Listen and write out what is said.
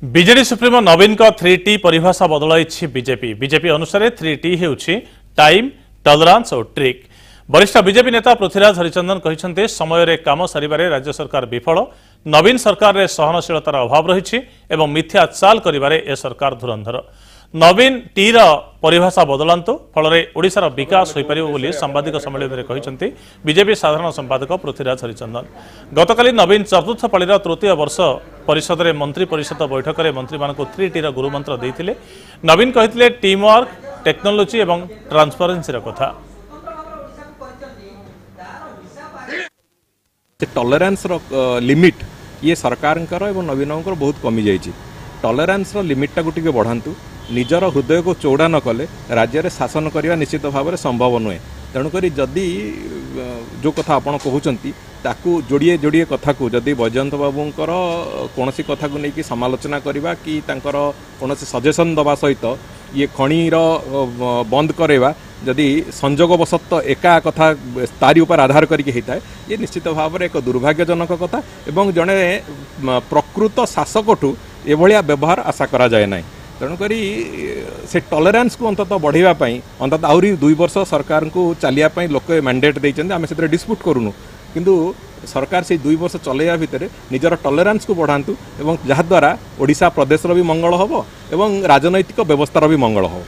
BJD supremo नवीन का 3T परिभाषा बदलाई BJP अनुसार 3T हेउछि टाइम टलरांस और ट्रिक। वरिष्ठ बीजेपी नेता पृथ्वीराज हरिचंदन कहते समय रे काम सारिबारे राज्य सरकार विफल, नवीन सरकार रे सहनशीलतार अभाव रही एवं मिथ्या चाल करिबारे ए सरकार धुरंधर। नवीन टी परिभाषा बदलांतु फल ओडिशार विकास हो पारिबो बोली सांबादिक सम्मेलन में कहते बीजेपी साधारण संपादक पृथ्वीराज हरिचंदन। गतकाली नवीन चतुर्थ पाळीर तृतीय वर्ष परिषद में मंत्री परिषद बैठक में मंत्री मानक 3T गुरुमंत्र देते। नवीन कहते टीम वर्क, टेक्नोलोजी और ट्रांसपेरेंसी कथा। टॉलरेंस लिमिट ये सरकार नवीन बहुत कमी जाइए। टॉलरेंस लिमिटा को टिके बढ़ातु, निजर हृदय को चौड़ा न कले राज्य में शासन करने निश्चित भाव में संभव नुहे। तेणुक जदि जो कथा आपड़ कहते ताकू जोड़िए जोड़िए कथा को जदि वैजयंत बाबूंकर कौन कथा को लेकिन समालोचना करवा कि कौन सजेसन दवा सहित ये खणीर बंद करवा जदि संजोगवशत एका कथा तारी उपर आधार करके होता है, ये निश्चित भाव में एक दुर्भाग्यजनक कथा एवं जड़े प्रकृत शासकठू एभलिया व्यवहार आशा करा जाए ना। तेणुक से टॉलरेंस को अंततः बढ़ावाई अंततः आहरी 2 वर्ष सरकार को चलियापाई लोक मैंडेट देते आम से डिस्प्यूट करूनु, किंतु सरकार से 2 वर्ष चलैया भितर निजर टॉलरेंस को बढ़ातु एवं जहाद्वारा ओडिशा प्रदेश भी मंगल हम एवं राजनैतिक व्यवस्थार भी मंगल हम।